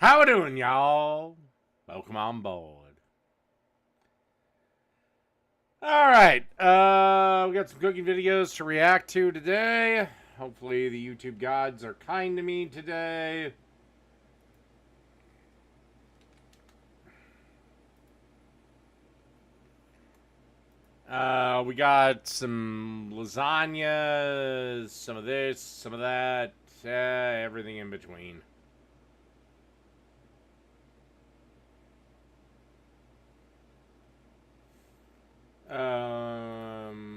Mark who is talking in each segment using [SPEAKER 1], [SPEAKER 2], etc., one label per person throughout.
[SPEAKER 1] How we doing, y'all? Welcome on board. Alright, we got some cooking videos to react to today. Hopefully the YouTube gods are kind to me today. We got some lasagna, some of this, some of that, everything in between. Um...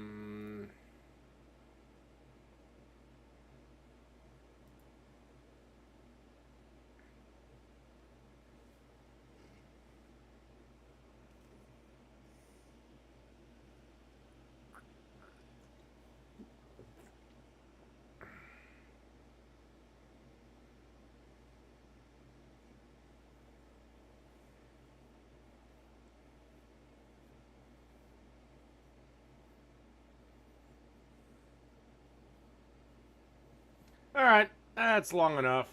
[SPEAKER 1] Alright, that's long enough.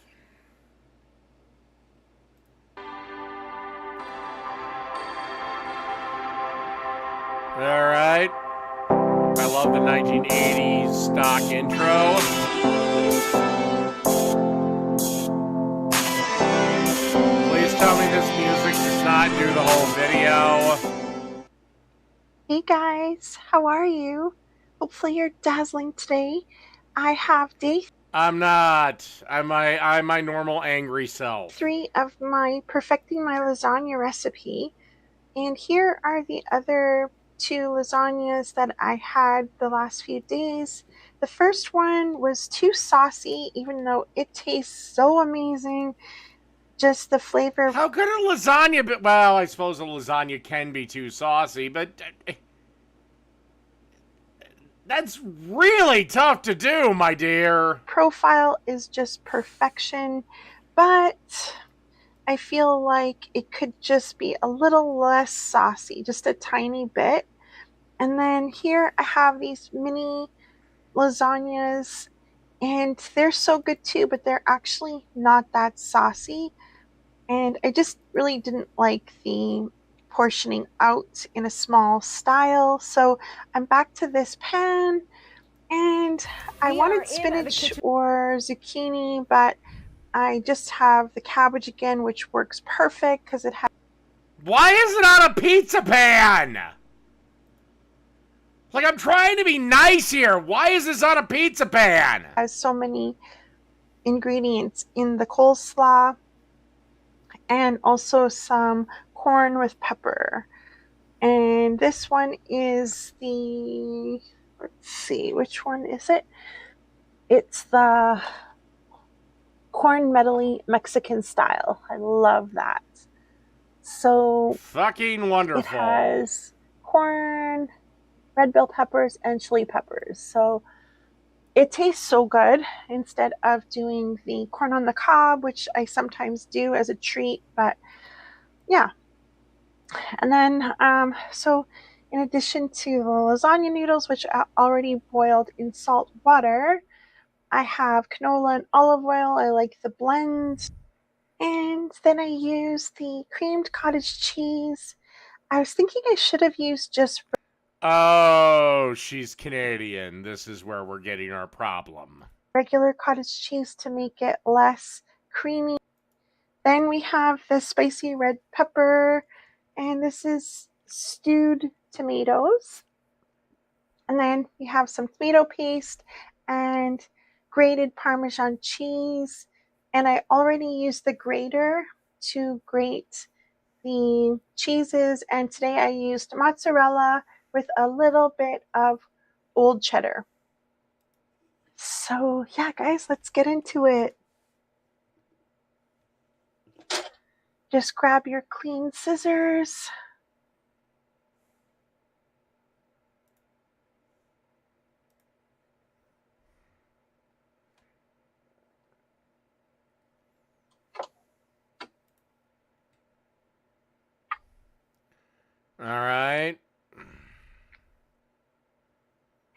[SPEAKER 1] Alright. I love the 1980s stock intro. Please tell me this music does not do the whole video.
[SPEAKER 2] Hey guys, how are you? Hopefully you're dazzling today. I have day
[SPEAKER 1] I'm not. I'm my normal angry self.
[SPEAKER 2] 3 of my perfecting my lasagna recipe. And here are the other 2 lasagnas that I had the last few days. The first one was too saucy, even though it tastes so amazing. Just the flavor.
[SPEAKER 1] How could a lasagna be? Well, I suppose a lasagna can be too saucy, but that's really tough to do, my dear.
[SPEAKER 2] Profile is just perfection, but I feel like it could just be a little less saucy, just a tiny bit. And then here I have these mini lasagnas, and they're so good too, but they're actually not that saucy. And I just really didn't like the portioning out in a small style. So I'm back to this pan, and I wanted spinach or zucchini, but I just have the cabbage again, which works perfect because it has.
[SPEAKER 1] Why is it on a pizza pan? Like, I'm trying to be nice here. Why is this on a pizza pan?
[SPEAKER 2] Has so many ingredients in the coleslaw, and also some corn with pepper. And this one is the, let's see, which one is it? It's the corn medley Mexican style. I love that. So
[SPEAKER 1] fucking wonderful.
[SPEAKER 2] It has corn, red bell peppers, and chili peppers. So it tastes so good instead of doing the corn on the cob, which I sometimes do as a treat. But yeah. And then, so in addition to the lasagna noodles, which I already boiled in salt water, I have canola and olive oil. I like the blend. And then I use the creamed cottage cheese. I was thinking I should have used just.
[SPEAKER 1] Oh, she's Canadian. This is where we're getting our problem.
[SPEAKER 2] Regular cottage cheese to make it less creamy. Then we have the spicy red pepper, and this is stewed tomatoes. And then we have some tomato paste and grated Parmesan cheese. And I already used the grater to grate the cheeses. And today I used mozzarella with a little bit of old cheddar. So yeah, guys, let's get into it. Just grab your clean scissors.
[SPEAKER 1] All right.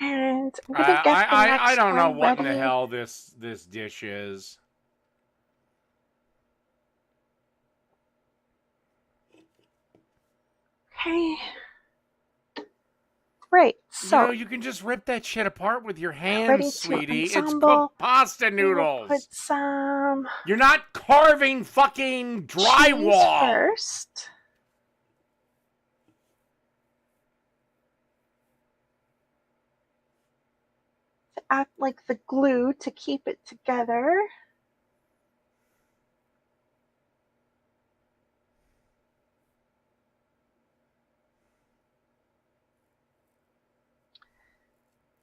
[SPEAKER 2] And I'm gonna get the next
[SPEAKER 1] I don't know
[SPEAKER 2] one
[SPEAKER 1] what
[SPEAKER 2] ready.
[SPEAKER 1] in the hell this dish is.
[SPEAKER 2] Okay. Right,
[SPEAKER 1] You know,
[SPEAKER 2] so
[SPEAKER 1] you can just rip that shit apart with your hands,
[SPEAKER 2] ready to
[SPEAKER 1] sweetie. It's
[SPEAKER 2] ensemble.
[SPEAKER 1] cooked pasta
[SPEAKER 2] We will put
[SPEAKER 1] noodles.
[SPEAKER 2] some
[SPEAKER 1] You're not carving fucking
[SPEAKER 2] cheese
[SPEAKER 1] drywall.
[SPEAKER 2] first. To act like the glue to keep it together.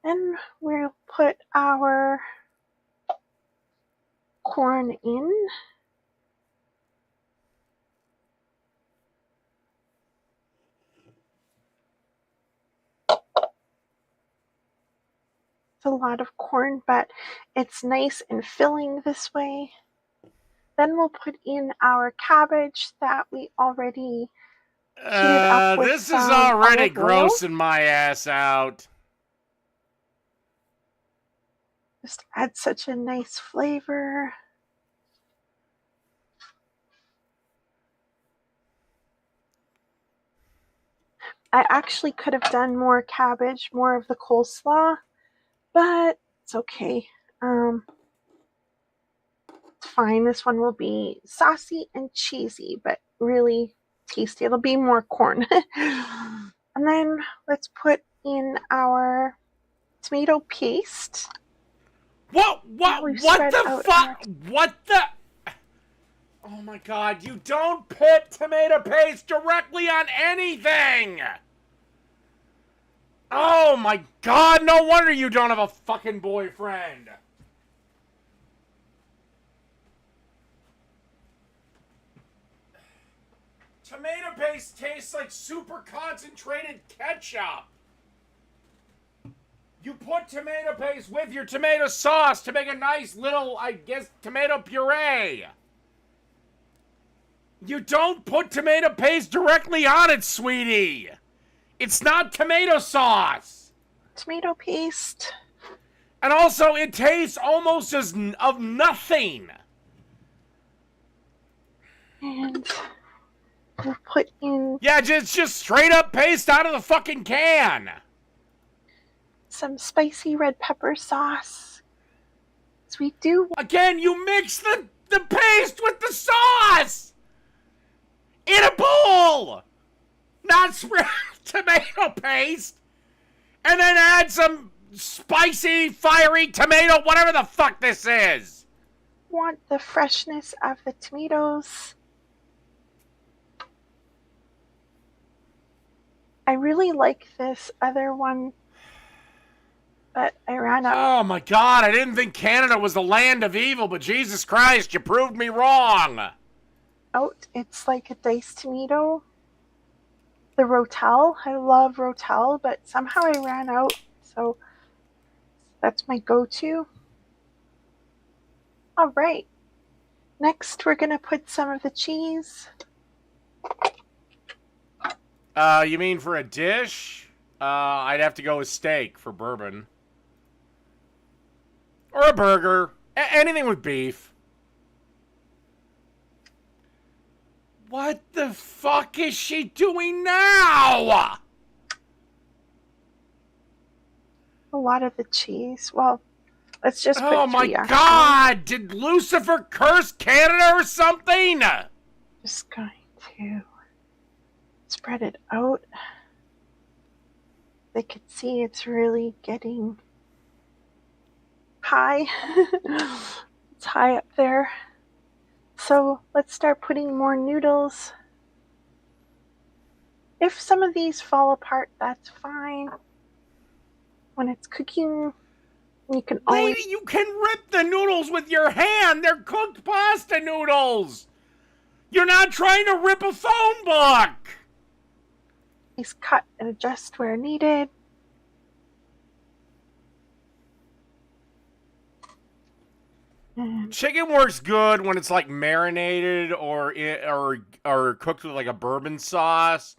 [SPEAKER 2] And we'll put our corn in. It's a lot of corn, but it's nice and filling this way. Then we'll put in our cabbage that we already heated up with
[SPEAKER 1] This is
[SPEAKER 2] some
[SPEAKER 1] already
[SPEAKER 2] olive oil.
[SPEAKER 1] grossing my ass out.
[SPEAKER 2] Just add such a nice flavor. I actually could have done more cabbage, more of the coleslaw, but it's okay. It's fine. This one will be saucy and cheesy, but really tasty. It'll be more corn. And then let's put in our tomato paste.
[SPEAKER 1] What the fuck? What the? Oh my god, you don't put tomato paste directly on anything! Oh my god, no wonder you don't have a fucking boyfriend! Tomato paste tastes like super concentrated ketchup! You put tomato paste with your tomato sauce to make a nice little, I guess, tomato puree. You don't put tomato paste directly on it, sweetie. It's not tomato sauce.
[SPEAKER 2] Tomato paste.
[SPEAKER 1] And also, it tastes almost as of nothing.
[SPEAKER 2] And we'll put in...
[SPEAKER 1] Yeah, just straight up paste out of the fucking can.
[SPEAKER 2] some spicy red pepper sauce. So we do...
[SPEAKER 1] Again, you mix the paste with the sauce. In a bowl. Not spread tomato paste. And then add some spicy, fiery tomato, whatever the fuck this is.
[SPEAKER 2] want the freshness of the tomatoes. I really like this other one, but I ran out.
[SPEAKER 1] Oh my god, I didn't think Canada was the land of evil, but Jesus Christ, you proved me wrong.
[SPEAKER 2] It's like a diced tomato. The Rotel, I love Rotel, but somehow I ran out, so that's my go-to. All right, next we're gonna put some of the cheese.
[SPEAKER 1] You mean for a dish? I'd have to go with steak for bourbon. Or a burger. Anything with beef. What the fuck is she doing now?
[SPEAKER 2] A lot of the cheese. Well, let's just put
[SPEAKER 1] Oh my god! Did Lucifer curse Canada or something?
[SPEAKER 2] Just going to spread it out. They could see it's really getting high. It's high up there. So let's start putting more noodles. If some of these fall apart, that's fine. When it's cooking, you can always...
[SPEAKER 1] Lady, you can rip the noodles with your hand. They're cooked pasta noodles. You're not trying to rip a phone book.
[SPEAKER 2] Please cut and adjust where needed.
[SPEAKER 1] Chicken works good when it's like marinated or cooked with like a bourbon sauce.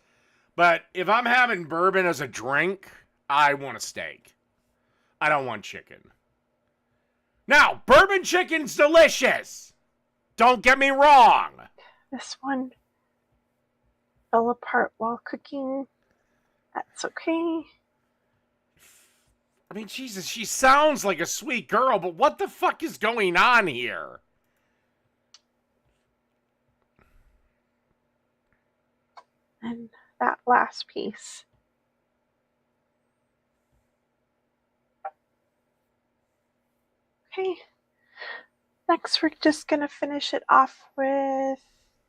[SPEAKER 1] But if I'm having bourbon as a drink, I want a steak. I don't want chicken. Now, bourbon chicken's delicious. Don't get me wrong.
[SPEAKER 2] This one. fell apart while cooking. That's okay.
[SPEAKER 1] I mean, Jesus, she sounds like a sweet girl, but what the fuck is going on here?
[SPEAKER 2] And that last piece. Okay. Next, we're just going to finish it off with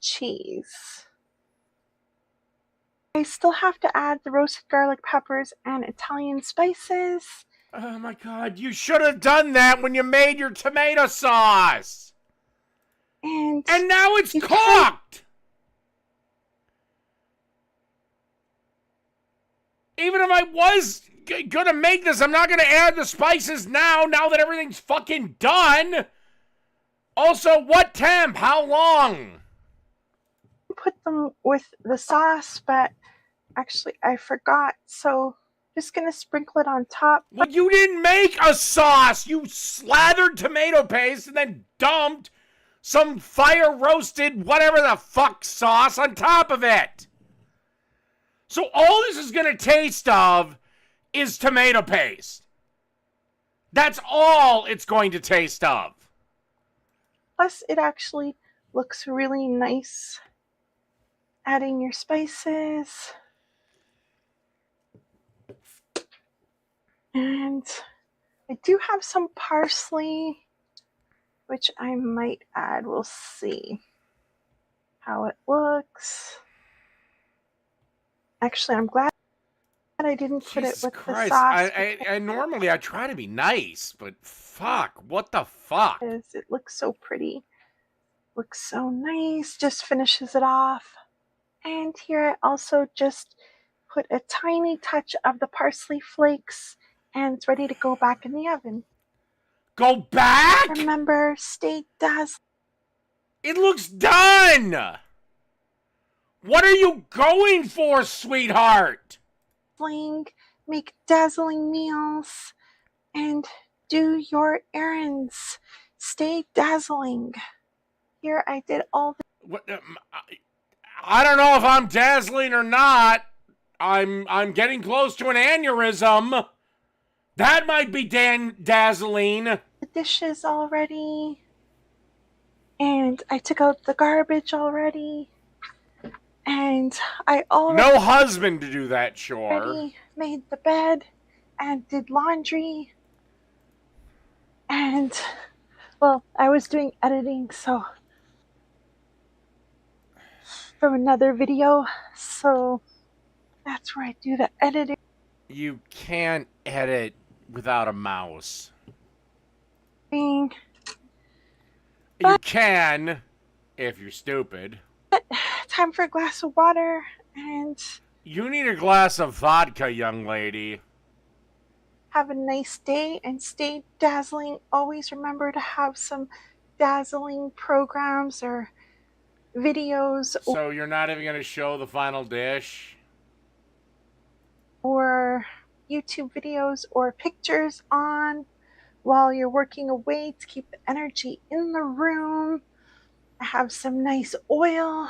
[SPEAKER 2] cheese. I still have to add the roasted garlic peppers and Italian spices.
[SPEAKER 1] Oh my God, you should have done that when you made your tomato sauce.
[SPEAKER 2] And
[SPEAKER 1] now it's cooked. Even if I was gonna make this, I'm not gonna add the spices now that everything's fucking done. Also, what temp? How long?
[SPEAKER 2] Put them with the sauce, but actually I forgot, so just gonna sprinkle it on top.
[SPEAKER 1] Well, you didn't make a sauce. You slathered tomato paste and then dumped some fire roasted whatever the fuck sauce on top of it. So all this is gonna taste of is tomato paste. That's all it's going to taste of.
[SPEAKER 2] Plus, it actually looks really nice. Adding your spices. And I do have some parsley, which I might add. We'll see how it looks. Actually, I'm glad I didn't put
[SPEAKER 1] Jesus
[SPEAKER 2] it with
[SPEAKER 1] Christ.
[SPEAKER 2] the sauce.
[SPEAKER 1] I normally I try to be nice, but fuck, what the fuck?
[SPEAKER 2] Because it looks so pretty. Looks so nice. Just finishes it off. And here I also just put a tiny touch of the parsley flakes, and it's ready to go back in the oven.
[SPEAKER 1] Go back?
[SPEAKER 2] Remember, stay dazzling.
[SPEAKER 1] It looks done! What are you going for, sweetheart?
[SPEAKER 2] Make dazzling meals, and do your errands. Stay dazzling. Here I did all the...
[SPEAKER 1] What, I don't know if I'm dazzling or not. I'm getting close to an aneurysm. That might be dazzling.
[SPEAKER 2] dishes already. And I took out the garbage already. And I already
[SPEAKER 1] No husband to do that chore.
[SPEAKER 2] made the bed and did laundry. And, well, I was doing editing, so from another video, so that's where I do the editing.
[SPEAKER 1] You can't edit without a mouse. You can, if you're stupid.
[SPEAKER 2] Time for a glass of water, and
[SPEAKER 1] you need a glass of vodka, young lady.
[SPEAKER 2] Have a nice day and stay dazzling. Always remember to have some dazzling programs or videos.
[SPEAKER 1] So you're not even going to show the final dish?
[SPEAKER 2] Or YouTube videos or pictures on while you're working away to keep the energy in the room. I have some nice oil.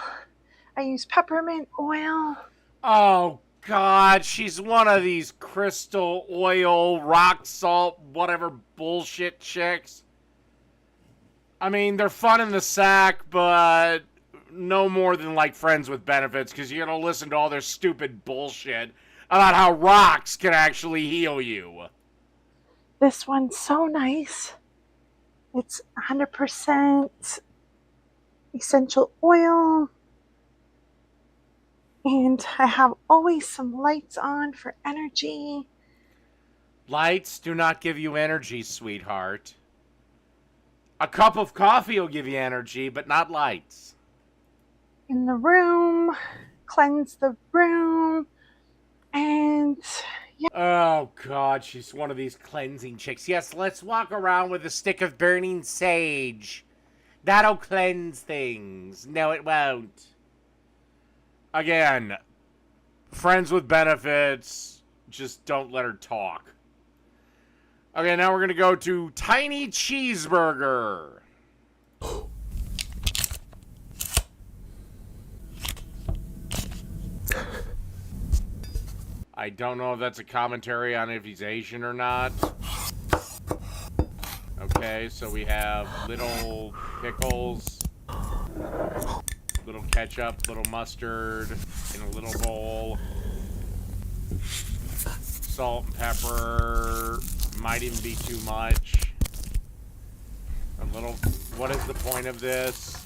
[SPEAKER 2] I use peppermint oil.
[SPEAKER 1] Oh, God, she's one of these crystal oil, rock salt, whatever bullshit chicks. I mean, they're fun in the sack, but no more than like friends with benefits, because you gotta listen to all their stupid bullshit about how rocks can actually heal you.
[SPEAKER 2] This one's so nice. It's 100% essential oil. And I have always some lights on for energy.
[SPEAKER 1] Lights do not give you energy, sweetheart. A cup of coffee will give you energy, but not lights.
[SPEAKER 2] In the room, cleanse the room, and yeah.
[SPEAKER 1] Oh, God, she's one of these cleansing chicks. Yes, let's walk around with a stick of burning sage. That'll cleanse things. No, it won't. Again, friends with benefits, just don't let her talk. Okay, now we're going to go to Tiny Cheeseburger. I don't know if that's a commentary on if he's Asian or not. Okay, so we have little pickles, little ketchup, little mustard in a little bowl. Salt and pepper might even be too much. A little. What is the point of this?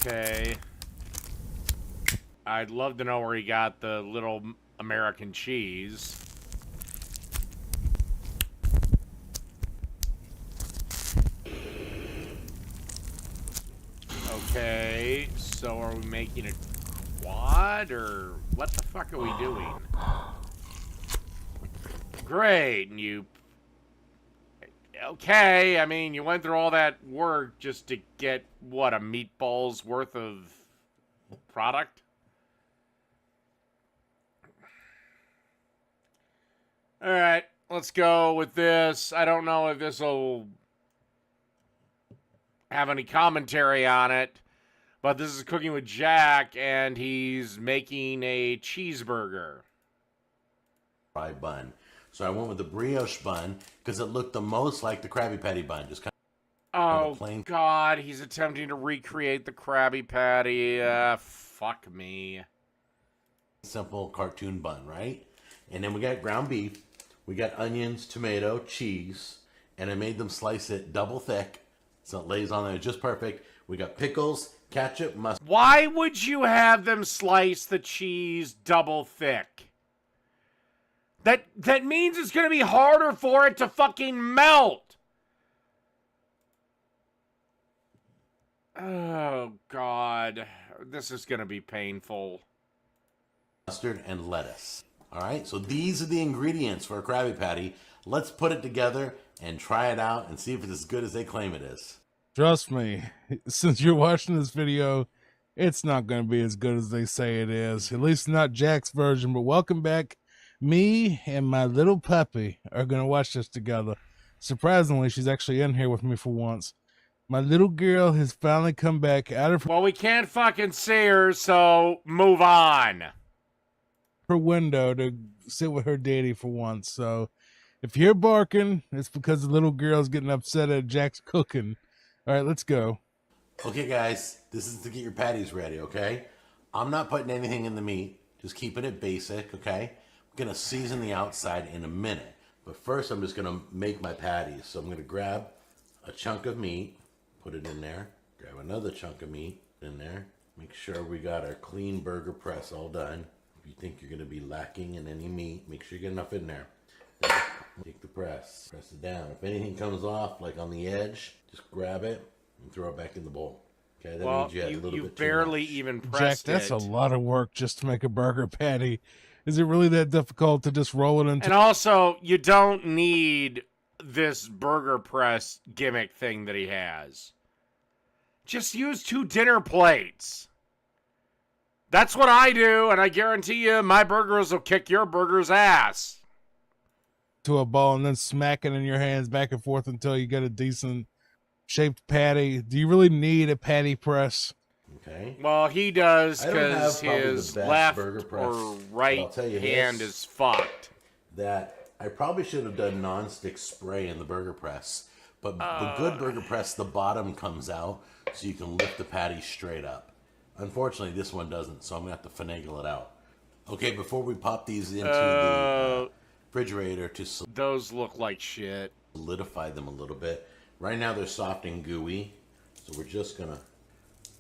[SPEAKER 1] Okay. I'd love to know where he got the little American cheese. Okay, so are we making a quad, or what the fuck are we doing? Great, and you... Okay, I mean, you went through all that work just to get, what, a meatball's worth of product? Alright, let's go with this. I don't know if this will have any commentary on it, but this is Cooking with Jack, and he's making a cheeseburger.
[SPEAKER 3] Fried bun. So I went with the brioche bun because it looked the most like the Krabby Patty bun. Just kind of plain.
[SPEAKER 1] God, he's attempting to recreate the Krabby Patty. Fuck me.
[SPEAKER 3] Simple cartoon bun, right? And then we got ground beef. We got onions, tomato, cheese, and I made them slice it double thick so it lays on there just perfect. We got pickles, ketchup, mustard.
[SPEAKER 1] Why would you have them slice the cheese double thick? That means it's going to be harder for it to fucking melt. Oh, God. This is going to be painful.
[SPEAKER 3] Mustard and lettuce. All right, so these are the ingredients for a Krabby Patty. Let's put it together and try it out and see if it's as good as they claim it is.
[SPEAKER 4] Trust me, since you're watching this video, it's not going to be as good as they say it is. At least not Jack's version, but welcome back. Me and my little puppy are going to watch this together. Surprisingly, she's actually in here with me for once. My little girl has finally come back out of
[SPEAKER 1] Well, we can't fucking see her, so move on.
[SPEAKER 4] her window to sit with her daddy for once. So if you're barking, it's because the little girl's getting upset at Jack's cooking. All right, let's go.
[SPEAKER 3] Okay, guys, this is to get your patties ready, okay? I'm not putting anything in the meat, just keeping it basic, okay? I'm going to season the outside in a minute. But first, I'm just going to make my patties. So I'm going to grab a chunk of meat, put it in there. Grab another chunk of meat in there. Make sure we got our clean burger press all done. If you think you're going to be lacking in any meat, make sure you get enough in there. Take the press it down. If anything comes off, like on the edge, just grab it and throw it back in the bowl. Okay, that means you had a little
[SPEAKER 1] you
[SPEAKER 3] bit
[SPEAKER 1] barely
[SPEAKER 3] too much.
[SPEAKER 1] even pressed
[SPEAKER 4] Jack, that's
[SPEAKER 1] it.
[SPEAKER 4] a lot of work just to make a burger patty. Is it really that difficult to just roll it into?
[SPEAKER 1] And also, you don't need this burger press gimmick thing that he has. Just use 2 dinner plates. That's what I do, and I guarantee you my burgers will kick your burger's ass.
[SPEAKER 4] To a ball and then smack it in your hands back and forth until you get a decent shaped patty. Do you really need a patty press?
[SPEAKER 3] Okay.
[SPEAKER 1] Well, he does
[SPEAKER 3] I don't have
[SPEAKER 1] because
[SPEAKER 3] probably the
[SPEAKER 1] his
[SPEAKER 3] best
[SPEAKER 1] left
[SPEAKER 3] burger press,
[SPEAKER 1] or
[SPEAKER 3] but I'll
[SPEAKER 1] right
[SPEAKER 3] tell you
[SPEAKER 1] hand
[SPEAKER 3] this.
[SPEAKER 1] is fucked.
[SPEAKER 3] That I probably should have done non-stick spray in the burger press. But the good burger press, the bottom comes out so you can lift the patty straight up. Unfortunately, this one doesn't, so I'm going to have to finagle it out. Okay, before we pop these into the refrigerator to
[SPEAKER 1] Those look like shit.
[SPEAKER 3] solidify them a little bit. Right now they're soft and gooey, so we're just going to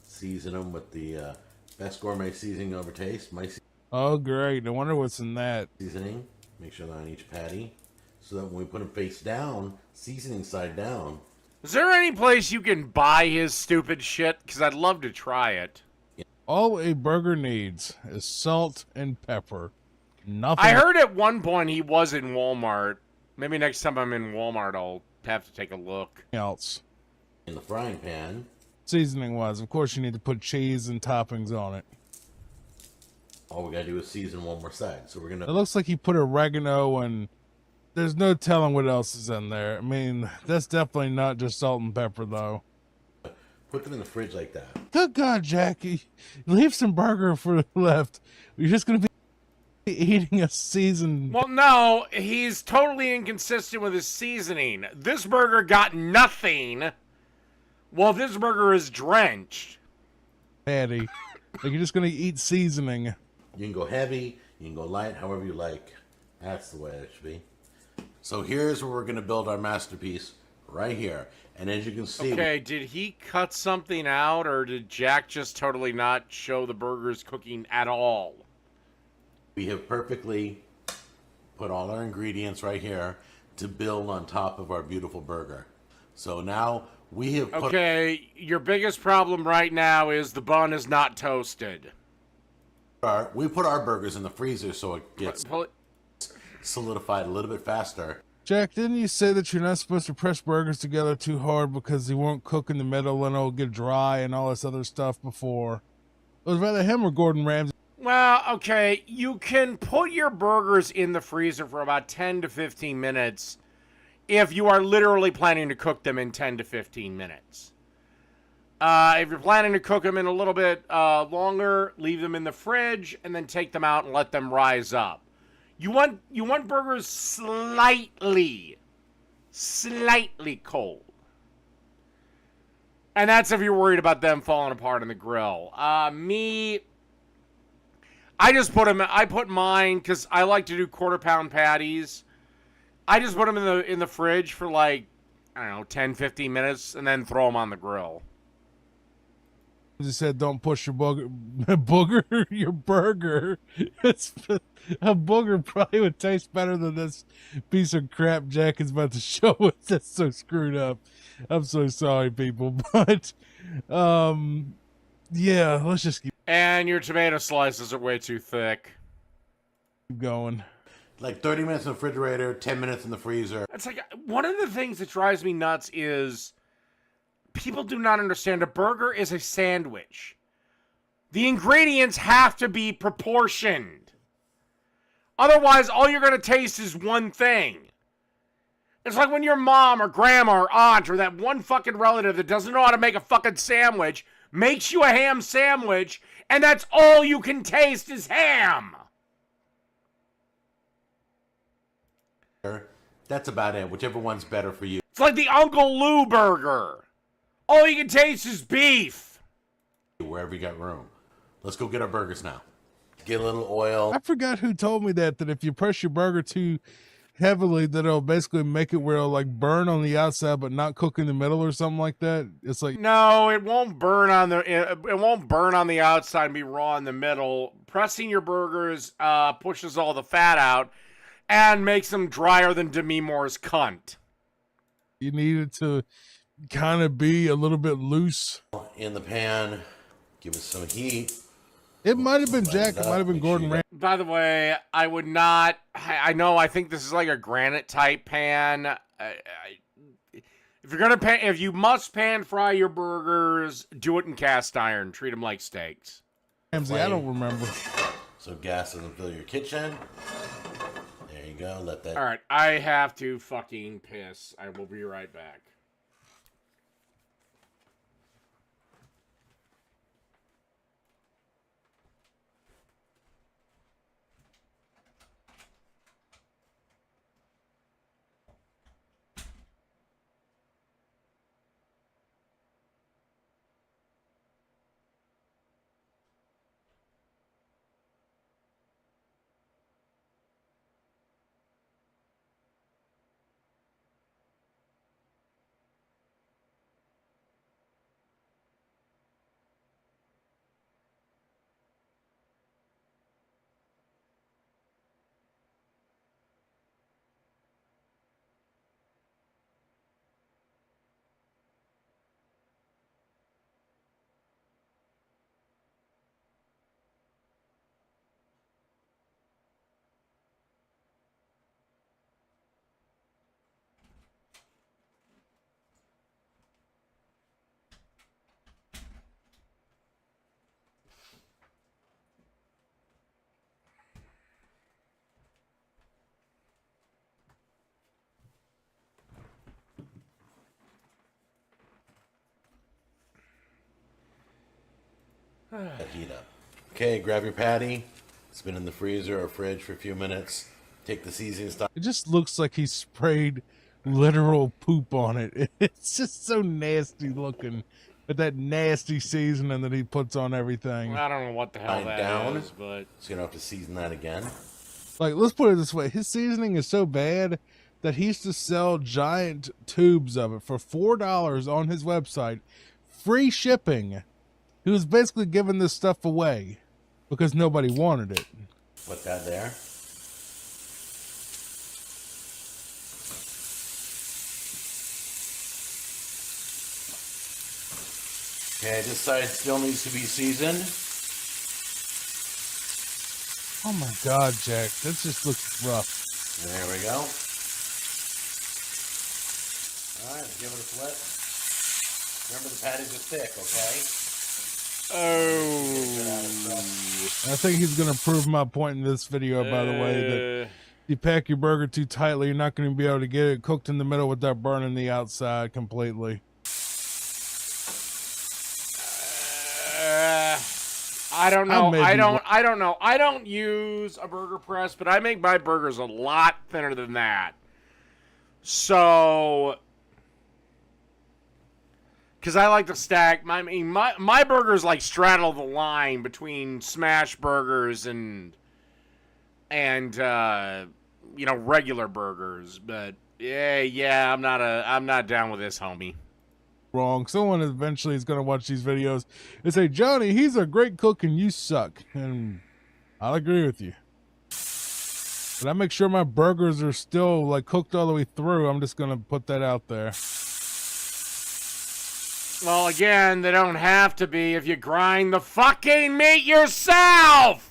[SPEAKER 3] season them with the best gourmet seasoning over taste. My
[SPEAKER 4] Oh, great. No wonder what's in that.
[SPEAKER 3] seasoning. Make sure they're on each patty. So that when we put them face down, seasoning side down.
[SPEAKER 1] Is there any place you can buy his stupid shit? Because I'd love to try it.
[SPEAKER 4] All a burger needs is salt and pepper. Nothing
[SPEAKER 1] I heard at one point he was in Walmart. Maybe next time I'm in Walmart, I'll have to take a look.
[SPEAKER 4] else.
[SPEAKER 3] In the frying pan.
[SPEAKER 4] Seasoning wise, of course, you need to put cheese and toppings on it.
[SPEAKER 3] All we gotta do is season one more side. So we're
[SPEAKER 4] It
[SPEAKER 3] gonna
[SPEAKER 4] looks like he put oregano and there's no telling what else is in there. I mean, that's definitely not just salt and pepper, though.
[SPEAKER 3] Put them in the fridge like that.
[SPEAKER 4] Good God, Jackie. Leave some burger for left. You're just going to be eating a seasoned.
[SPEAKER 1] Well, no, he's totally inconsistent with his seasoning. This burger got nothing, while this burger is drenched.
[SPEAKER 4] Patty. Like you're just going to eat seasoning.
[SPEAKER 3] You can go heavy, you can go light, however you like. That's the way it should be. So here's where we're going to build our masterpiece, right here. And as you can see...
[SPEAKER 1] Okay, did he cut something out, or did Jack just totally not show the burgers cooking at all?
[SPEAKER 3] We have perfectly put all our ingredients right here to build on top of our beautiful burger. So now we have put...
[SPEAKER 1] Okay, your biggest problem right now is the bun is not toasted.
[SPEAKER 3] We put our burgers in the freezer so it gets solidified a little bit faster.
[SPEAKER 4] Jack, didn't you say that you're not supposed to press burgers together too hard because they won't cook in the middle and it'll get dry and all this other stuff before? It was rather him or Gordon Ramsay.
[SPEAKER 1] Well, okay, you can put your burgers in the freezer for about 10 to 15 minutes if you are literally planning to cook them in 10 to 15 minutes. If you're planning to cook them in a little bit longer, leave them in the fridge and then take them out and let them rise up. You want burgers slightly cold. And that's if you're worried about them falling apart in the grill. I put mine because I like to do quarter-pound patties. I just put them in the fridge for like, I don't know, 10, 15 minutes and then throw them on the grill.
[SPEAKER 4] He said, "Don't push your your burger." It's a booger probably would taste better than this piece of crap Jack is about to show us. That's so screwed up. I'm so sorry, people, but yeah, let's just keep.
[SPEAKER 1] And your tomato slices are way too thick.
[SPEAKER 4] Keep going.
[SPEAKER 3] Like 30 minutes in the refrigerator, 10 minutes in the freezer.
[SPEAKER 1] It's like one of the things that drives me nuts is people do not understand a burger is a sandwich. The ingredients have to be proportioned. Otherwise, all you're going to taste is one thing. It's like when your mom or grandma or aunt or that one fucking relative that doesn't know how to make a fucking sandwich makes you a ham sandwich, and that's all you can taste is ham.
[SPEAKER 3] That's about it. Whichever one's better for you.
[SPEAKER 1] It's like the Uncle Lou burger. All you can taste is beef.
[SPEAKER 3] Wherever you got room. Let's go get our burgers now. Get a little oil.
[SPEAKER 4] I forgot who told me that if you press your burger too heavily, that it'll basically make it where it'll like burn on the outside but not cook in the middle or something like that. It's like,
[SPEAKER 1] no, it won't burn on the outside and be raw in the middle. Pressing your burgers pushes all the fat out and makes them drier than Demi Moore's cunt.
[SPEAKER 4] You need it to kind of be a little bit loose
[SPEAKER 3] in the pan. Give it some heat.
[SPEAKER 4] It might have been Jack. It might have been Gordon Ramsay.
[SPEAKER 1] By the way, I would not. I know. I think this is like a granite type pan. If you're gonna pan, if you must pan fry your burgers, do it in cast iron. Treat them like steaks.
[SPEAKER 4] Ramsay, I don't remember.
[SPEAKER 3] So gas doesn't fill your kitchen. There you go. Let that.
[SPEAKER 1] All right, I have to fucking piss. I will be right back.
[SPEAKER 3] Heat up. Okay, grab your patty. It's been in the freezer or fridge for a few minutes. Take the seasoning stock.
[SPEAKER 4] It just looks like he sprayed literal poop on it. It's just so nasty looking. With that nasty seasoning that he puts on everything.
[SPEAKER 1] I don't know what the hell that is, but...
[SPEAKER 3] So you don't have to season that again.
[SPEAKER 4] Like, let's put it this way. His seasoning is so bad that he used to sell giant tubes of it for $4 on his website. Free shipping. He was basically giving this stuff away because nobody wanted it.
[SPEAKER 3] Put that there. Okay, this side still needs to be seasoned.
[SPEAKER 4] Oh my God, Jack. That just looks rough.
[SPEAKER 3] There we go. Alright, give it a flip. Remember the patties are thick, okay?
[SPEAKER 1] Oh.
[SPEAKER 4] I think he's going to prove my point in this video, by the way, that you pack your burger too tightly, you're not going to be able to get it cooked in the middle without burning the outside completely.
[SPEAKER 1] I don't know. I don't know. I don't use a burger press, but I make my burgers a lot thinner than that. So, because I like to stack my burgers like straddle the line between smash burgers and you know, regular burgers. But yeah, I'm not down with this, homie.
[SPEAKER 4] Wrong. Someone eventually is going to watch these videos and say, Johnny, he's a great cook and you suck. And I'll agree with you. But I make sure my burgers are still like cooked all the way through. I'm just going to put that out there.
[SPEAKER 1] Well, again, they don't have to be if you grind the fucking meat yourself.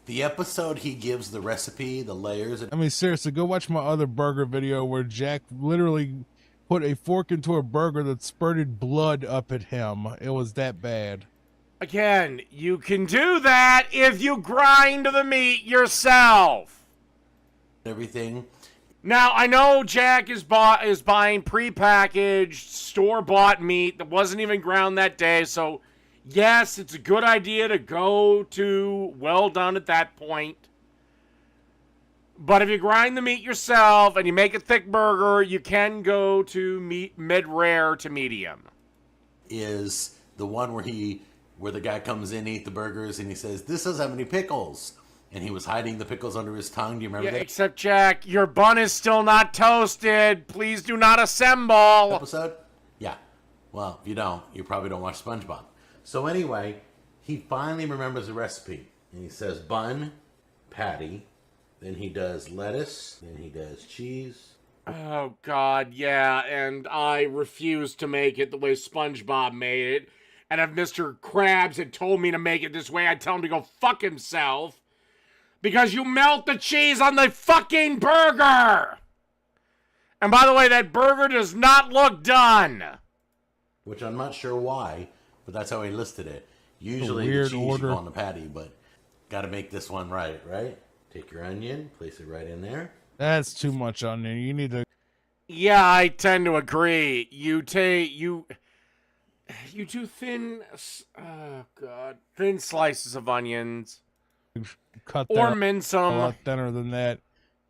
[SPEAKER 3] The episode he gives the recipe, the layers.
[SPEAKER 4] I mean, seriously, go watch my other burger video where Jack literally put a fork into a burger that spurted blood up at him. It was that bad.
[SPEAKER 1] Again, you can do that if you grind the meat yourself.
[SPEAKER 3] Everything.
[SPEAKER 1] Now, I know Jack is buying prepackaged, store-bought meat that wasn't even ground that day, so yes, it's a good idea to go to well done at that point. But if you grind the meat yourself and you make a thick burger, you can go to mid-rare to medium.
[SPEAKER 3] Is the one where the guy comes in, eat the burgers, and he says, "This doesn't have any pickles." And he was hiding the pickles under his tongue. Do you remember that?
[SPEAKER 1] Except, Jack, your bun is still not toasted. Please do not assemble.
[SPEAKER 3] Episode? Yeah. Well, if you don't, you probably don't watch SpongeBob. So anyway, he finally remembers the recipe. And he says bun, patty, then he does lettuce, then he does cheese.
[SPEAKER 1] Oh, God, yeah, and I refuse to make it the way SpongeBob made it. And if Mr. Krabs had told me to make it this way, I'd tell him to go fuck himself. Because you melt the cheese on the fucking burger! And by the way, that burger does not look done.
[SPEAKER 3] Which I'm not sure why, but that's how he listed it. Usually the cheese you go on the patty, but got to make this one right? Take your onion, place it right in there.
[SPEAKER 4] That's too much onion. You need to...
[SPEAKER 1] Yeah, I tend to agree. You do thin... Oh, God. Thin slices of onions.
[SPEAKER 4] Cut
[SPEAKER 1] or mince them.
[SPEAKER 4] A lot thinner than that.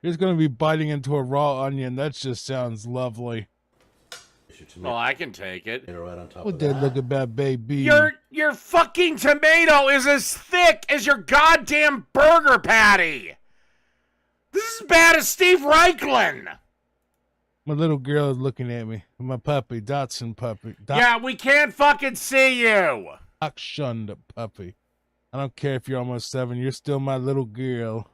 [SPEAKER 4] You're just going to be biting into a raw onion. That just sounds lovely.
[SPEAKER 1] Well, I can take it.
[SPEAKER 3] Right on top
[SPEAKER 4] what
[SPEAKER 3] of
[SPEAKER 4] that
[SPEAKER 3] that.
[SPEAKER 4] look about, baby?
[SPEAKER 1] Your fucking tomato is as thick as your goddamn burger patty. This is as bad as Steve Reichlin.
[SPEAKER 4] My little girl is looking at me. My puppy, Dotson puppy.
[SPEAKER 1] Yeah, we can't fucking see you.
[SPEAKER 4] Dachshund puppy. I don't care if you're almost 7. You're still my little girl.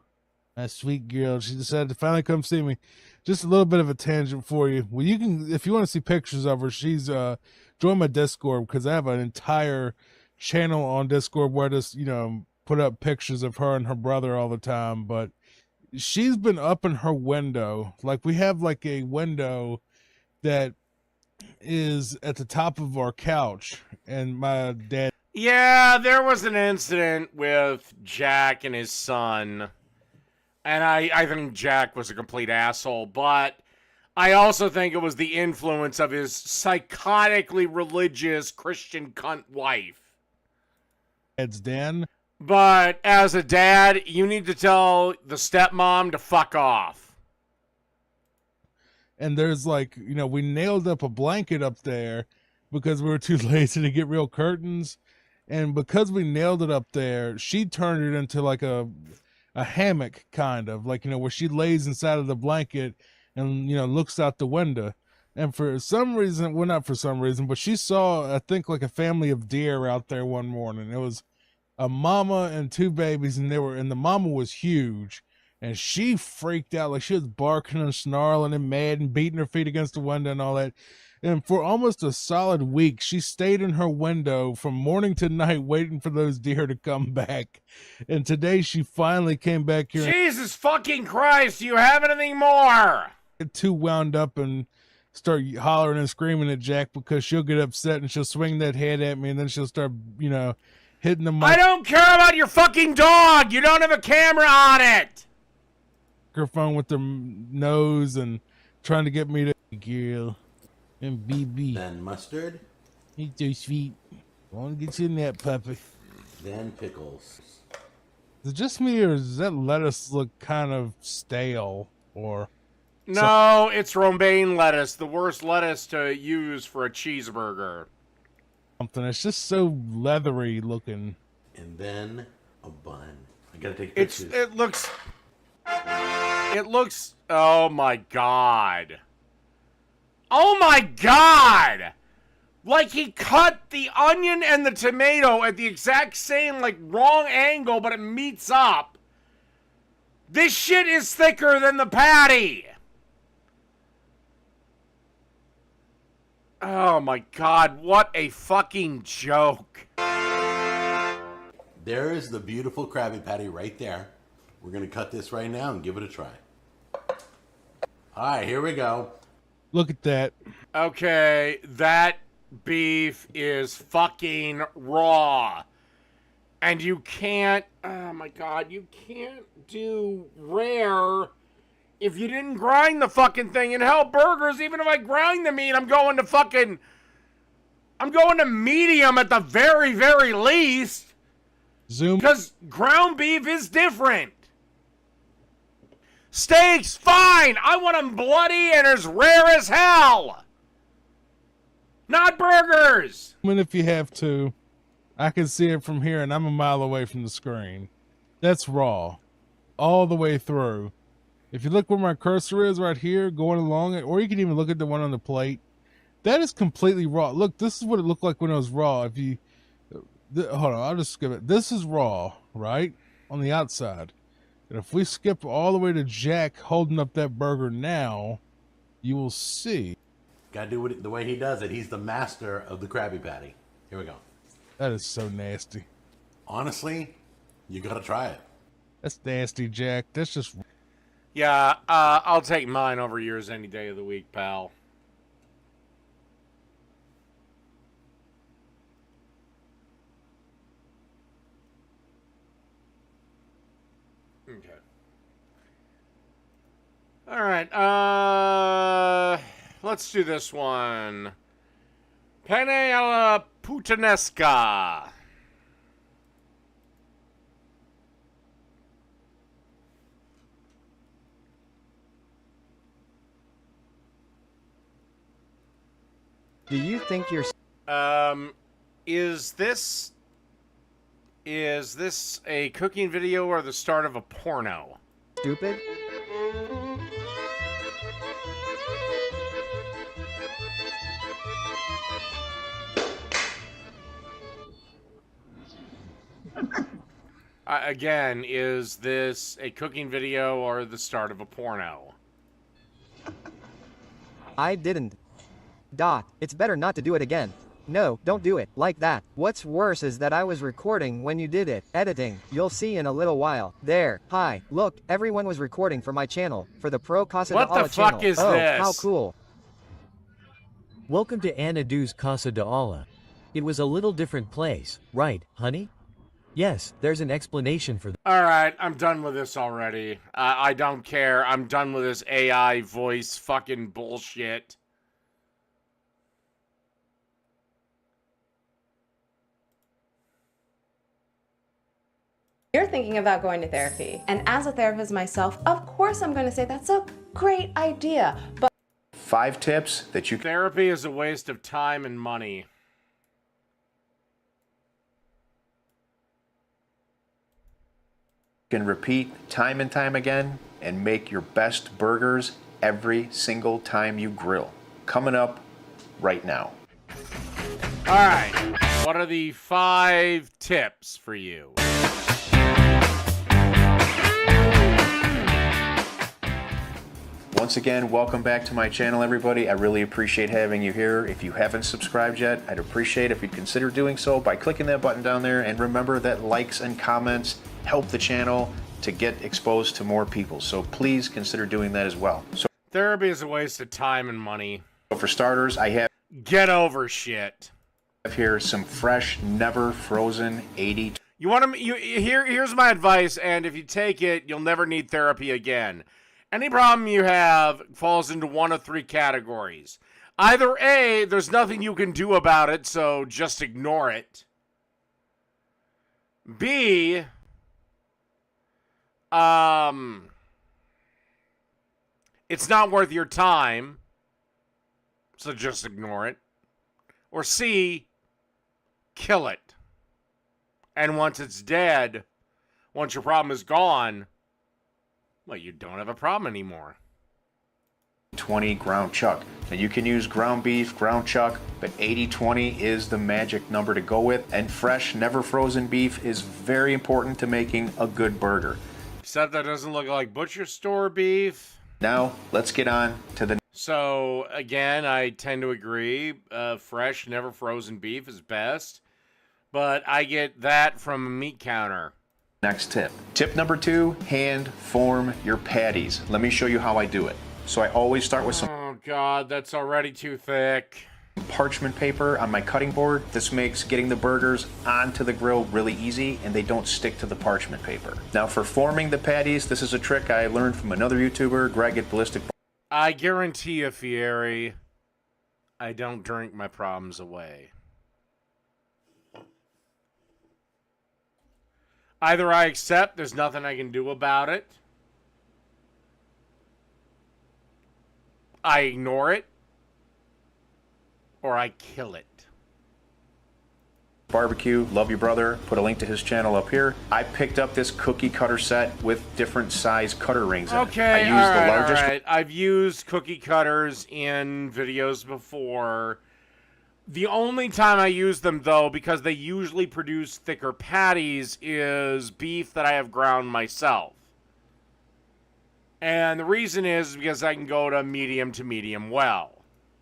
[SPEAKER 4] That sweet girl. She decided to finally come see me. Just a little bit of a tangent for you. Well, you can, if you want to see pictures of her, she's join my Discord because I have an entire channel on Discord where I just, put up pictures of her and her brother all the time. But she's been up in her window. Like, we have like a window that is at the top of our couch, and my dad...
[SPEAKER 1] Yeah, there was an incident with Jack and his son, and I think Jack was a complete asshole, but I also think it was the influence of his psychotically religious Christian cunt wife.
[SPEAKER 4] It's Dan.
[SPEAKER 1] But as a dad, you need to tell the stepmom to fuck off.
[SPEAKER 4] And there's like, you know, we nailed up a blanket up there because we were too lazy to get real curtains. And because we nailed it up there, she turned it into like a hammock, kind of like, you know, where she lays inside of the blanket and, you know, looks out the window. And for some reason, well, not for some reason, but she saw, I think, like a family of deer out there one morning. It was a mama and two babies, and the mama was huge, and she freaked out. Like, she was barking and snarling and mad and beating her feet against the window and all that. And for almost a solid week, she stayed in her window from morning to night waiting for those deer to come back. And today she finally came back here.
[SPEAKER 1] Jesus fucking Christ, do you have anything more?
[SPEAKER 4] Get too wound up and start hollering and screaming at Jack because she'll get upset and she'll swing that head at me, and then she'll start, you know, hitting the
[SPEAKER 1] I don't care about your fucking dog. You don't have a camera on it.
[SPEAKER 4] microphone with her nose and trying to get me to girl and BB.
[SPEAKER 3] Then mustard.
[SPEAKER 4] He's so sweet. I want to get you in that puppy.
[SPEAKER 3] Then pickles.
[SPEAKER 4] Is it just me, or does that lettuce look kind of stale? Or
[SPEAKER 1] No, it's romaine lettuce, the worst lettuce to use for a cheeseburger.
[SPEAKER 4] something? It's just so leathery looking.
[SPEAKER 3] And then a bun. I gotta take
[SPEAKER 1] It
[SPEAKER 3] pictures.
[SPEAKER 1] looks, oh my God. Oh my God! Like he cut the onion and the tomato at the exact same, like, wrong angle, but it meets up. This shit is thicker than the patty. Oh my God, what a fucking joke.
[SPEAKER 3] There is the beautiful Krabby Patty right there. We're gonna cut this right now and give it a try. Alright, here we go.
[SPEAKER 4] Look at that.
[SPEAKER 1] Okay, that beef is fucking raw. And you can't, oh my God, you can't do rare if you didn't grind the fucking thing. And hell, burgers, even if I grind the meat, I'm going to medium at the very, very least.
[SPEAKER 4] Zoom.
[SPEAKER 1] Because ground beef is different. Steaks, fine. I want them bloody and as rare as hell. Not burgers.
[SPEAKER 4] I mean, if you have to, I can see it from here, and I'm a mile away from the screen. That's raw, all the way through. If you look where my cursor is right here, going along it, or you can even look at the one on the plate, that is completely raw. Look, this is what it looked like when it was raw. If you, hold on, I'll just skip it. This is raw, right, on the outside. And if we skip all the way to Jack holding up that burger now, you will see.
[SPEAKER 3] Gotta do it the way he does it. He's the master of the Krabby Patty. Here we go.
[SPEAKER 4] That is so nasty.
[SPEAKER 3] Honestly, you gotta try it.
[SPEAKER 4] That's nasty, Jack. That's just...
[SPEAKER 1] Yeah, I'll take mine over yours any day of the week, pal. Okay. All right, let's do this one. Penne alla puttanesca.
[SPEAKER 5] Do you think you're
[SPEAKER 1] Is this a cooking video or the start of a porno?
[SPEAKER 5] stupid?
[SPEAKER 1] Again, is this a cooking video or the start of a porno?
[SPEAKER 5] I didn't. It's better not to do it again. No, don't do it like that. What's worse is that I was recording when you did it. Editing. You'll see in a little while. There. Hi. Look, everyone was recording for my channel. For the Pro Casa
[SPEAKER 1] What
[SPEAKER 5] de Alla
[SPEAKER 1] the fuck
[SPEAKER 5] channel.
[SPEAKER 1] is
[SPEAKER 5] Oh,
[SPEAKER 1] this?
[SPEAKER 5] how cool.
[SPEAKER 6] Welcome to Anadu's Casa de Alla. It was a little different place, right, honey?
[SPEAKER 5] Yes, there's an explanation for that.
[SPEAKER 1] Alright, I'm done with this already. I don't care. I'm done with this AI voice fucking bullshit.
[SPEAKER 6] You're thinking about going to therapy. And as a therapist myself, of course I'm going to say that's a great idea. But
[SPEAKER 7] 5 tips that you
[SPEAKER 1] Therapy is a waste of time and money.
[SPEAKER 7] can repeat time and time again and make your best burgers every single time you grill. Coming up right now.
[SPEAKER 1] Alright, what are the 5 tips for you?
[SPEAKER 7] Once again, welcome back to my channel, everybody. I really appreciate having you here. If you haven't subscribed yet, I'd appreciate if you'd consider doing so by clicking that button down there. And remember that likes and comments help the channel to get exposed to more people. So please consider doing that as well. So
[SPEAKER 1] Therapy is a waste of time and money.
[SPEAKER 7] for starters, I have
[SPEAKER 1] Get over shit.
[SPEAKER 7] here some fresh, never frozen 80.
[SPEAKER 1] You want to? Here's my advice, and if you take it, you'll never need therapy again. Any problem you have falls into one of 3 categories. Either A, there's nothing you can do about it, so just ignore it. B, it's not worth your time, so just ignore it. Or C, kill it. And once it's dead, once your problem is gone, well, you don't have a problem anymore.
[SPEAKER 7] 20 ground chuck. Now you can use ground beef, ground chuck, but 80-20 is the magic number to go with. And fresh, never frozen beef is very important to making a good burger.
[SPEAKER 1] Except that doesn't look like butcher store beef.
[SPEAKER 7] Now let's get on to the
[SPEAKER 1] So again, I tend to agree. Fresh, never frozen beef is best. But I get that from a meat counter.
[SPEAKER 7] next tip. Tip number 2, hand form your patties. Let me show you how I do it. So I always start with some
[SPEAKER 1] Oh god, that's already too thick.
[SPEAKER 7] parchment paper on my cutting board. This makes getting the burgers onto the grill really easy and they don't stick to the parchment paper. Now for forming the patties, this is a trick I learned from another YouTuber, Greg at Ballistic.
[SPEAKER 1] I guarantee you, Fieri, I don't drink my problems away. Either I accept there's nothing I can do about it, I ignore it, or I kill it.
[SPEAKER 7] Barbecue, love your brother, put a link to his channel up here. I picked up this cookie cutter set with different size cutter rings in it.
[SPEAKER 1] Okay,
[SPEAKER 7] I used the largest.
[SPEAKER 1] all right. I've used cookie cutters in videos before. The only time I use them, though, because they usually produce thicker patties, is beef that I have ground myself. And the reason is because I can go to medium well.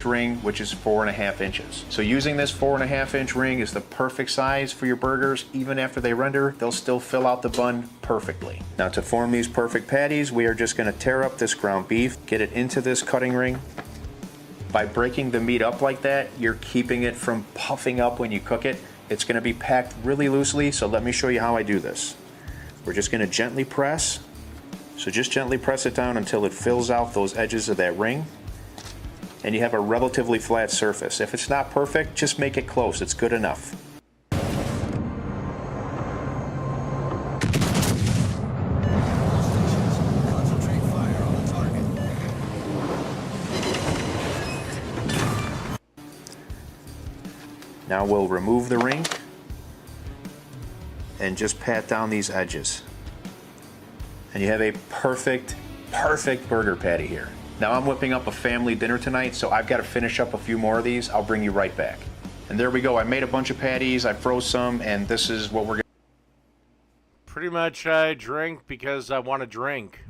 [SPEAKER 7] Ring, which is 4.5 inches. So using this 4.5 inch ring is the perfect size for your burgers. Even after they render, they'll still fill out the bun perfectly. Now to form these perfect patties, we are just going to tear up this ground beef, get it into this cutting ring. By breaking the meat up like that, you're keeping it from puffing up when you cook it. It's going to be packed really loosely, so let me show you how I do this. We're just going to gently press. So just gently press it down until it fills out those edges of that ring. And you have a relatively flat surface. If it's not perfect, just make it close. It's good enough. Now we'll remove the ring and just pat down these edges. And you have a perfect burger patty here. Now I'm whipping up a family dinner tonight, so I've got to finish up a few more of these. I'll bring you right back. And there we go. I made a bunch of patties, I froze some, and this is what we're going to.
[SPEAKER 1] Pretty much I drink because I want to drink.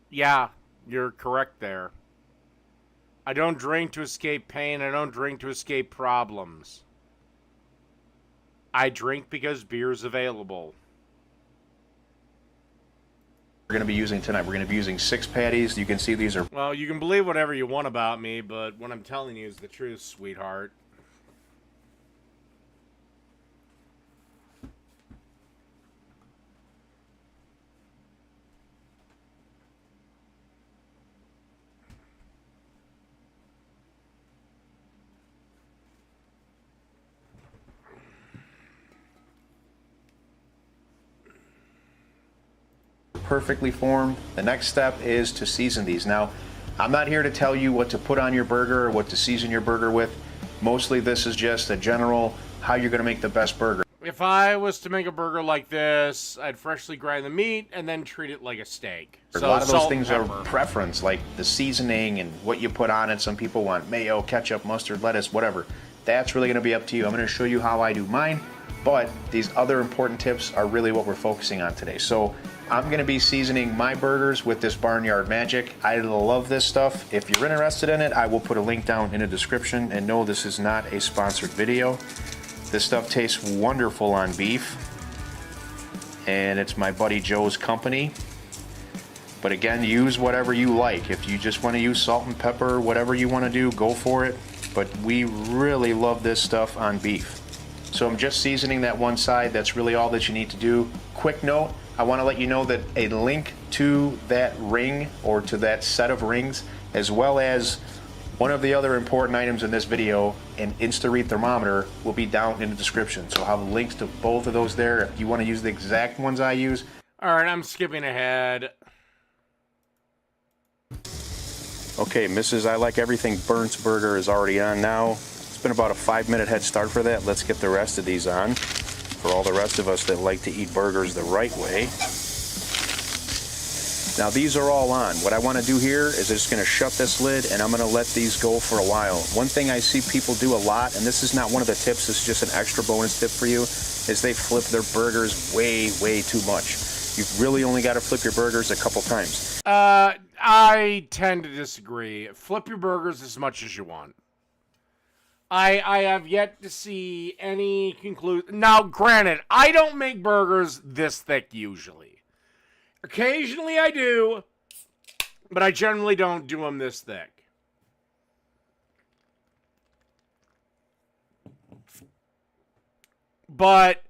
[SPEAKER 1] Yeah, you're correct there. I don't drink to escape pain. I don't drink to escape problems. I drink because beer's available.
[SPEAKER 7] We're going to be using tonight. We're going to be using 6 patties. You can see these are.
[SPEAKER 1] Well, you can believe whatever you want about me, but what I'm telling you is the truth, sweetheart.
[SPEAKER 7] perfectly formed, the next step is to season these. Now, I'm not here to tell you what to put on your burger or what to season your burger with. Mostly this is just a general how you're going to make the best burger.
[SPEAKER 1] If I was to make a burger like this, I'd freshly grind the meat and then treat it like a steak.
[SPEAKER 7] A
[SPEAKER 1] So
[SPEAKER 7] lot of those
[SPEAKER 1] salt and
[SPEAKER 7] things are
[SPEAKER 1] pepper.
[SPEAKER 7] preference, like the seasoning and what you put on it. Some people want mayo, ketchup, mustard, lettuce, whatever. That's really going to be up to you. I'm going to show you how I do mine, but these other important tips are really what we're focusing on today. So I'm going to be seasoning my burgers with this Barnyard Magic. I love this stuff. If you're interested in it, I will put a link down in the description. And no, this is not a sponsored video. This stuff tastes wonderful on beef, and it's my buddy Joe's company. But again, use whatever you like. If you just want to use salt and pepper, whatever you want to do, go for it. But we really love this stuff on beef. So I'm just seasoning that one side. That's really all that you need to do. Quick note, I want to let you know that a link to that ring or to that set of rings, as well as one of the other important items in this video, an Insta-Read thermometer, will be down in the description. So I'll have links to both of those there if you want to use the exact ones I use.
[SPEAKER 1] All right, I'm skipping ahead.
[SPEAKER 7] Okay, Mrs. I Like Everything Burnt's burger is already on now. It's been about a 5-minute head start for that. Let's get the rest of these on. For all the rest of us that like to eat burgers the right way. Now these are all on. What I want to do here is just going to shut this lid and I'm going to let these go for a while. One thing I see people do a lot, and this is not one of the tips, this is just an extra bonus tip for you, is they flip their burgers way too much. You've really only got to flip your burgers a couple times.
[SPEAKER 1] I tend to disagree. Flip your burgers as much as you want. I have yet to see any conclusion. Now, granted, I don't make burgers this thick usually. Occasionally I do, but I generally don't do them this thick. But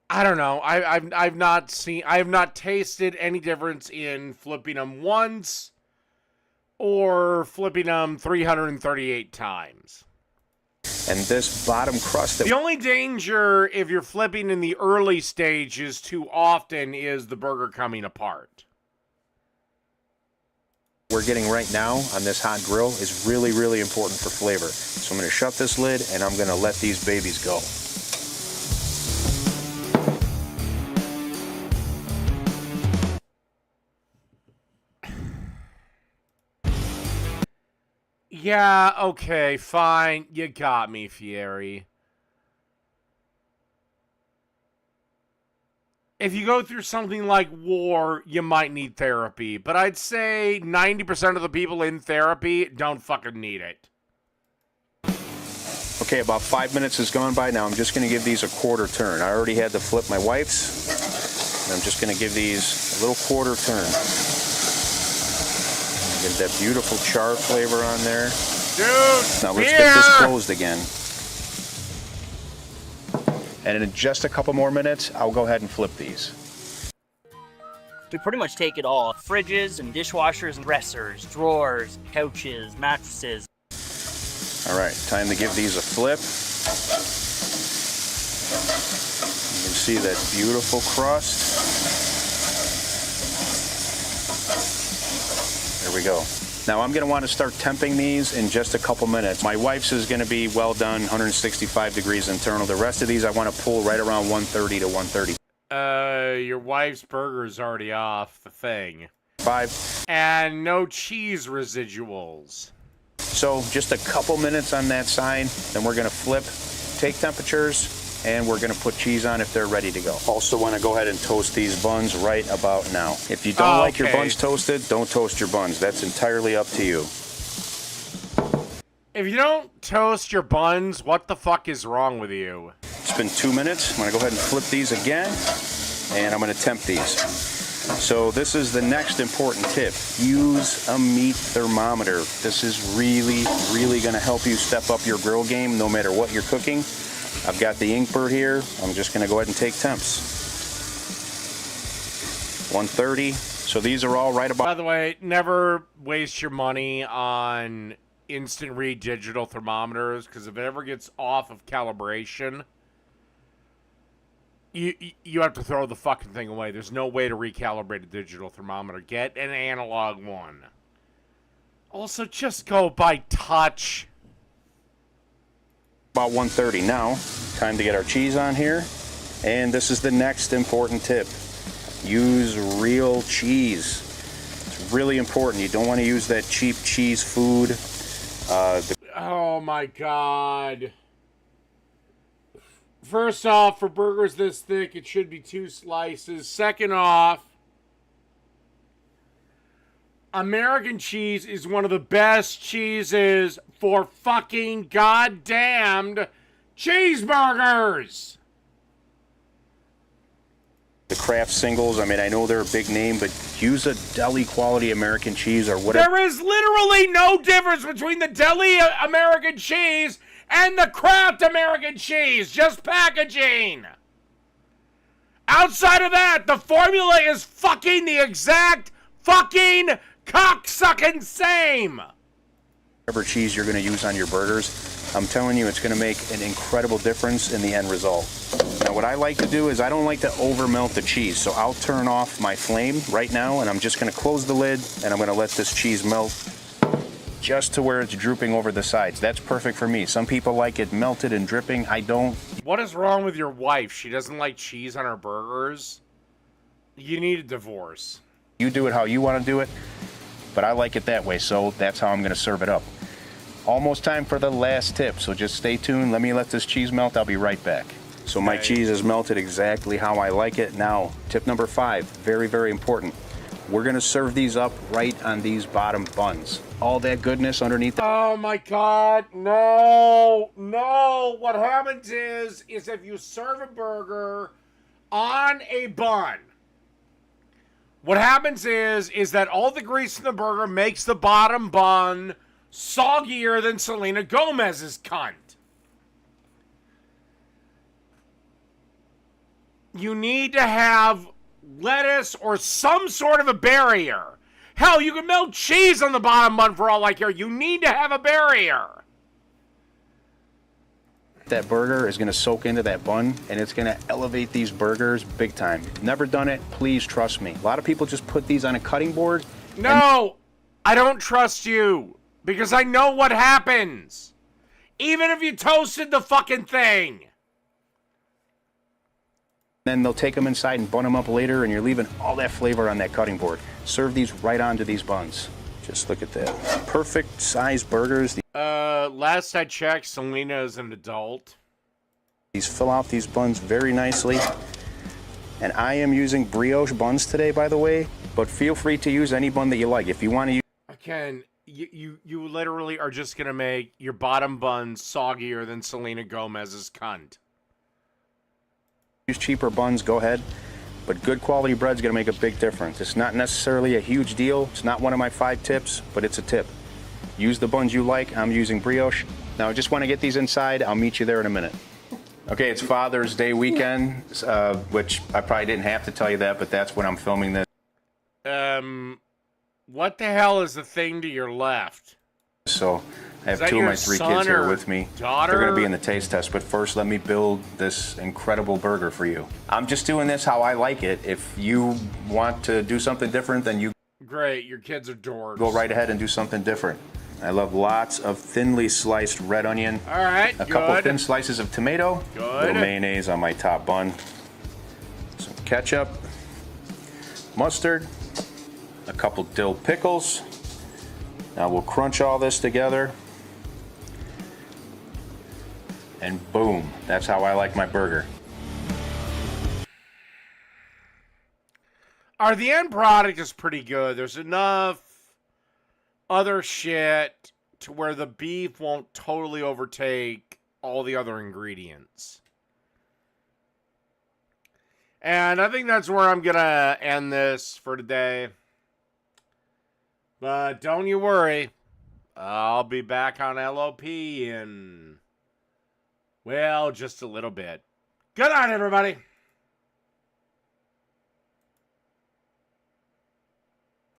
[SPEAKER 1] I don't know. I've not tasted any difference in flipping them once or flipping them 338 times.
[SPEAKER 7] And this bottom crust that
[SPEAKER 1] The only danger if you're flipping in the early stages too often is the burger coming apart.
[SPEAKER 7] we're getting right now on this hot grill is really important for flavor. So I'm going to shut this lid and I'm going to let these babies go.
[SPEAKER 1] Yeah, okay, fine. You got me, Fieri. If you go through something like war, you might need therapy. But I'd say 90% of the people in therapy don't fucking need it.
[SPEAKER 7] Okay, about 5 minutes has gone by. Now I'm just going to give these a quarter turn. I already had to flip my wife's. And I'm just going to give these a little quarter turn. Get that beautiful char flavor on there.
[SPEAKER 1] Dude,
[SPEAKER 7] now let's get this closed again. And in just a couple more minutes, I'll go ahead and flip these.
[SPEAKER 8] We pretty much take it all. Fridges and dishwashers and dressers, drawers, couches, mattresses.
[SPEAKER 7] All right, time to give these a flip. You can see that beautiful crust. There we go. Now I'm going to want to start temping these in just a couple minutes. My wife's is going to be well done, 165 degrees internal. The rest of these I want to pull right around 130 to 130.
[SPEAKER 1] Your wife's burger is already off the thing.
[SPEAKER 7] 5.
[SPEAKER 1] And no cheese residuals.
[SPEAKER 7] So just a couple minutes on that side, then we're going to flip, take temperatures, and we're going to put cheese on if they're ready to go. Also want to go ahead and toast these buns right about now. If you don't like your buns toasted, don't toast your buns. That's entirely up to you.
[SPEAKER 1] If you don't toast your buns, what the fuck is wrong with you?
[SPEAKER 7] It's been 2 minutes. I'm going to go ahead and flip these again, and I'm going to temp these. So this is the next important tip. Use a meat thermometer. This is really going to help you step up your grill game no matter what you're cooking. I've got the Inkbird here. I'm just going to go ahead and take temps. 130. So these are all right about...
[SPEAKER 1] By the way, never waste your money on instant read digital thermometers, because if it ever gets off of calibration, You have to throw the fucking thing away. There's no way to recalibrate a digital thermometer. Get an analog one. Also, just go by touch.
[SPEAKER 7] About 1:30 now. Time to get our cheese on here. And this is the next important tip. Use real cheese. It's really important. You don't want to use that cheap cheese food.
[SPEAKER 1] Oh my god. First off, for burgers this thick, it should be 2 slices. Second off, American cheese is one of the best cheeses for fucking goddamned cheeseburgers.
[SPEAKER 7] The Kraft singles, I mean, I know they're a big name, but use a deli quality American cheese or whatever.
[SPEAKER 1] There is literally no difference between the deli American cheese and the Kraft American cheese. Just packaging. Outside of that, the formula is fucking the exact fucking cocksucking same.
[SPEAKER 7] Whatever cheese you're going to use on your burgers, I'm telling you, it's going to make an incredible difference in the end result. Now, what I like to do is I don't like to over melt the cheese, so I'll turn off my flame right now, and I'm just going to close the lid, and I'm going to let this cheese melt just to where it's drooping over the sides. That's perfect for me. Some people like it melted and dripping. I don't.
[SPEAKER 1] What is wrong with your wife? She doesn't like cheese on her burgers? You need a divorce.
[SPEAKER 7] You do it how you want to do it, but I like it that way, so that's how I'm going to serve it up. Almost time for the last tip, so just stay tuned. Let this cheese melt. I'll be right back. So my cheese is melted exactly how I like it. Now, tip number 5, very, very important. We're going to serve these up right on these bottom buns. All that goodness underneath.
[SPEAKER 1] Oh my god, no, no. What happens is if you serve a burger on a bun, what happens is that all the grease in the burger makes the bottom bun soggier than Selena Gomez's cunt. You need to have lettuce or some sort of a barrier. Hell, you can melt cheese on the bottom bun for all I care. You need to have a barrier.
[SPEAKER 7] That burger is going to soak into that bun, and it's going to elevate these burgers big time. Never done it, please trust me. A lot of people just put these on a cutting board.
[SPEAKER 1] No, I don't trust you, because I know what happens. Even if you toasted the fucking thing.
[SPEAKER 7] Then they'll take them inside and bun them up later, and you're leaving all that flavor on that cutting board. Serve these right onto these buns. Just look at that. Perfect size burgers.
[SPEAKER 1] Last I checked, Selena is an adult.
[SPEAKER 7] These fill out these buns very nicely. And I am using brioche buns today, by the way, but feel free to use any bun that you like. If you want to use...
[SPEAKER 1] Ken, you literally are just going to make your bottom bun soggier than Selena Gomez's cunt.
[SPEAKER 7] Use cheaper buns, go ahead. But good quality bread's going to make a big difference. It's not necessarily a huge deal. It's not one of my 5 tips, but it's a tip. Use the buns you like. I'm using brioche. Now, I just want to get these inside. I'll meet you there in a minute. Okay, it's Father's Day weekend, which I probably didn't have to tell you that, but that's when I'm filming this.
[SPEAKER 1] What the hell is the thing to your left?
[SPEAKER 7] So I have 2 of my 3 kids here with me.
[SPEAKER 1] Daughter?
[SPEAKER 7] They're going to be in the taste test, but first let me build this incredible burger for you. I'm just doing this how I like it. If you want to do something different, then you
[SPEAKER 1] Great, your kids are dorks.
[SPEAKER 7] go right ahead and do something different. I love lots of thinly sliced red onion.
[SPEAKER 1] All right,
[SPEAKER 7] A couple thin slices of tomato.
[SPEAKER 1] Good.
[SPEAKER 7] A little mayonnaise on my top bun. Some ketchup. Mustard. A couple dill pickles. Now we'll crunch all this together. And boom, that's how I like my burger.
[SPEAKER 1] The end product is pretty good. There's enough other shit to where the beef won't totally overtake all the other ingredients. And I think that's where I'm going to end this for today. But don't you worry. I'll be back on LOP in, well, just a little bit. Good night, everybody.